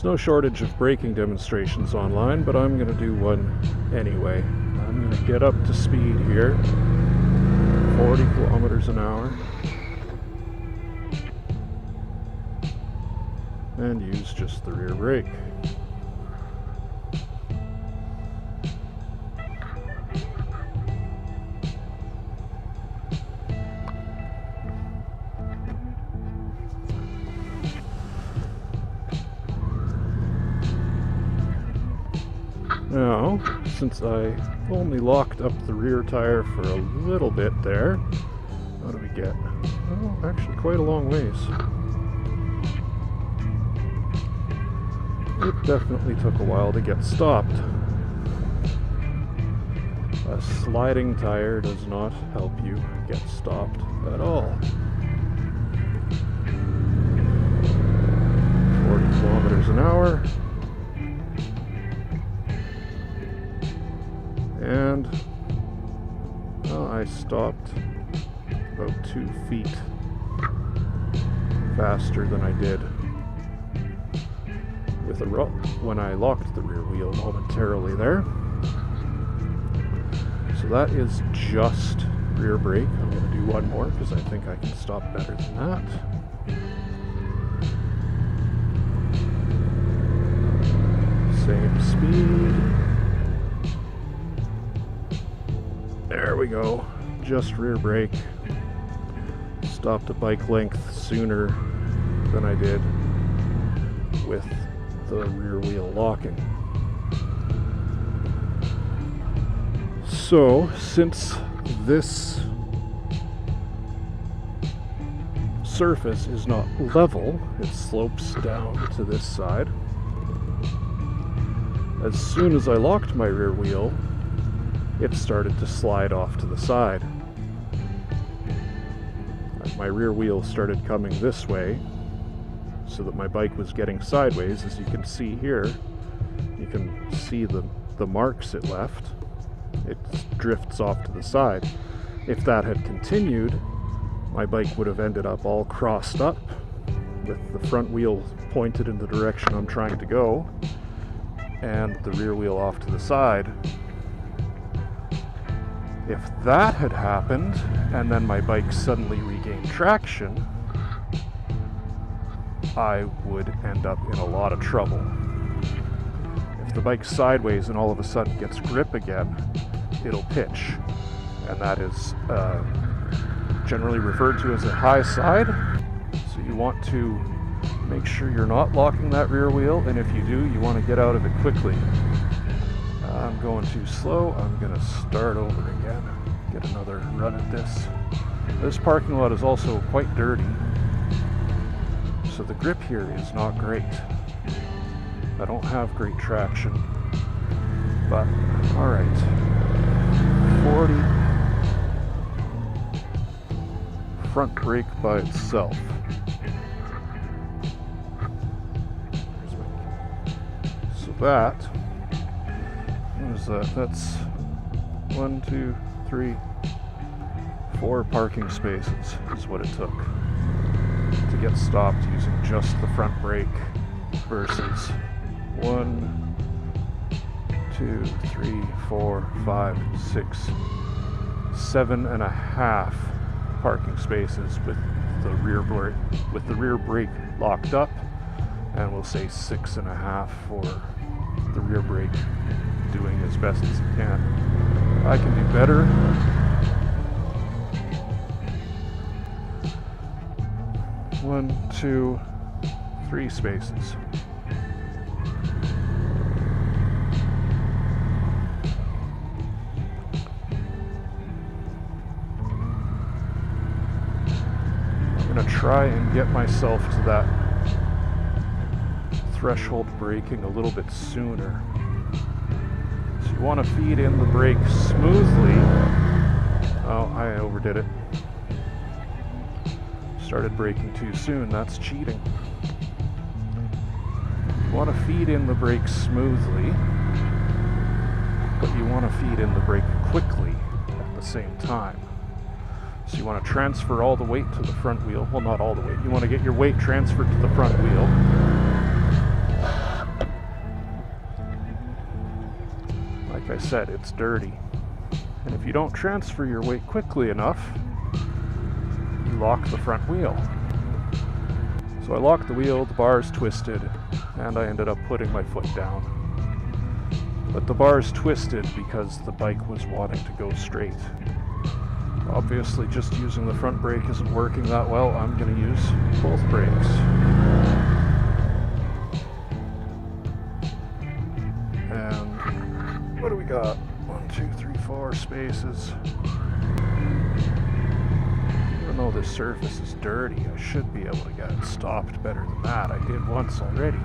no shortage of braking demonstrations online, but I'm going to do one anyway. I'm going to get up to speed here, 40 kilometers an hour, and use just the rear brake. Now, since I only locked up the rear tire for a little bit there, what do we get? Oh, actually quite a long ways. It definitely took a while to get stopped. A sliding tire does not help you get stopped at all. 40 kilometers an hour. And well, I stopped about 2 feet faster than I did with when I locked the rear wheel momentarily there. So that is just rear brake. I'm going to do one more because I think I can stop better than that. Same speed. There we go, just rear brake. Stopped a bike length sooner than I did with the rear wheel locking. So, since this surface is not level, it slopes down to this side. As soon as I locked my rear wheel, it started to slide off to the side. My rear wheel started coming this way so that my bike was getting sideways. As you can see here, you can see the marks it left. It drifts off to the side. If that had continued, my bike would have ended up all crossed up with the front wheel pointed in the direction I'm trying to go and the rear wheel off to the side. If that had happened, and then my bike suddenly regained traction, I would end up in a lot of trouble. If the bike's sideways and all of a sudden gets grip again, it'll pitch. And that is generally referred to as a high side. So you want to make sure you're not locking that rear wheel, and if you do, you want to get out of it quickly. I'm going too slow. I'm going to start over again. Get another run at this. This parking lot is also quite dirty, so the grip here is not great. I don't have great traction, but alright. 40. Front brake by itself. So that, what is that? That's 1, 2, 3, 4 parking spaces is what it took to get stopped using just the front brake versus 1, 2, 3, 4, 5, 6, 7.5 parking spaces with the rear brake locked up, and we'll say 6.5 for the rear brake doing as best as it can. I can do better. One, 2, 3 spaces. I'm going to try and get myself to that threshold braking a little bit sooner. So you want to feed in the brake smoothly. Oh, I overdid it. Started braking too soon. That's cheating. You want to feed in the brake smoothly, but you want to feed in the brake quickly at the same time. So you want to transfer all the weight to the front wheel. Well, not all the weight. You want to get your weight transferred to the front wheel. Like I said, it's dirty. And if you don't transfer your weight quickly enough, you lock the front wheel. So I locked the wheel, the bars twisted, and I ended up putting my foot down. But the bars twisted because the bike was wanting to go straight. Obviously, just using the front brake isn't working that well. I'm going to use both brakes. And what do we got? 1, 2, 3, 4 spaces. Even though this surface is dirty, I should be able to get it stopped better than that. I did once already.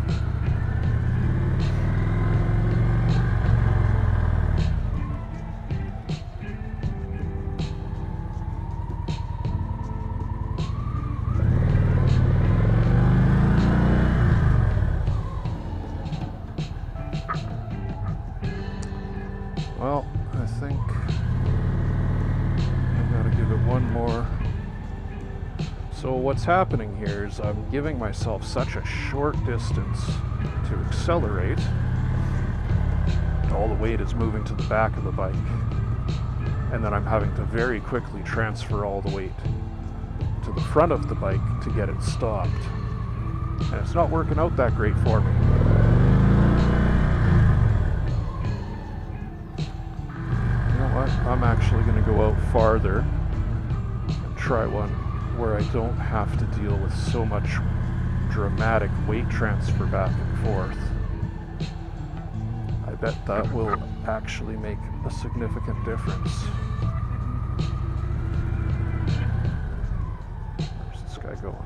Well, I think I've got to give it one more. So what's happening here is I'm giving myself such a short distance to accelerate. All the weight is moving to the back of the bike. And then I'm having to very quickly transfer all the weight to the front of the bike to get it stopped. And it's not working out that great for me. I'm actually going to go out farther and try one where I don't have to deal with so much dramatic weight transfer back and forth. I bet that will actually make a significant difference. Where's this guy going?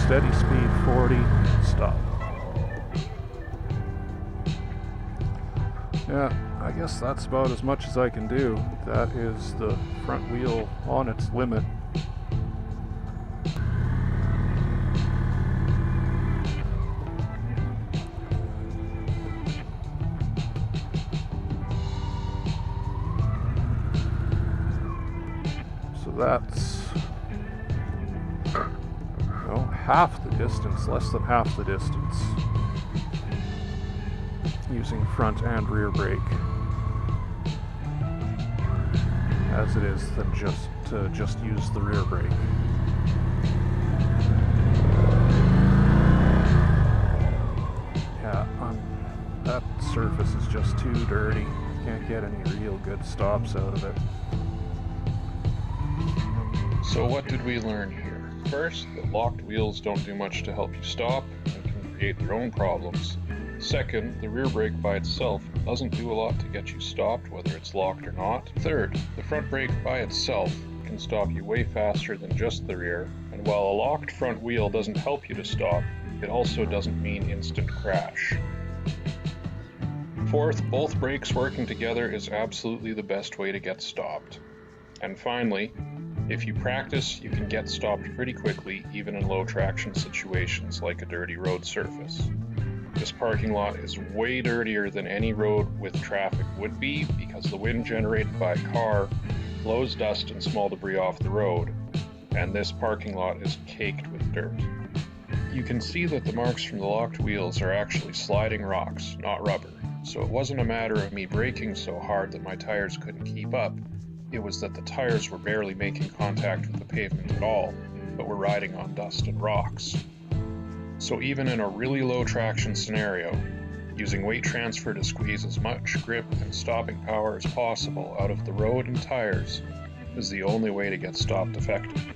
Steady speed 40, stop. Yeah, I guess that's about as much as I can do. That is the front wheel on its limit. So that's half the distance, less than half the distance, using front and rear brake, as it is than just use the rear brake. Yeah, that surface is just too dirty. Can't get any real good stops out of it. So what did we learn here? First, that locked wheels don't do much to help you stop and can create their own problems. Second, the rear brake by itself doesn't do a lot to get you stopped, whether it's locked or not. Third, the front brake by itself can stop you way faster than just the rear, and while a locked front wheel doesn't help you to stop, it also doesn't mean instant crash. Fourth, both brakes working together is absolutely the best way to get stopped. And finally, if you practice, you can get stopped pretty quickly, even in low traction situations like a dirty road surface. This parking lot is way dirtier than any road with traffic would be because the wind generated by a car blows dust and small debris off the road, and this parking lot is caked with dirt. You can see that the marks from the locked wheels are actually sliding rocks, not rubber, so it wasn't a matter of me braking so hard that my tires couldn't keep up. It was that the tires were barely making contact with the pavement at all, but were riding on dust and rocks. So even in a really low traction scenario, using weight transfer to squeeze as much grip and stopping power as possible out of the road and tires is the only way to get stopped effectively.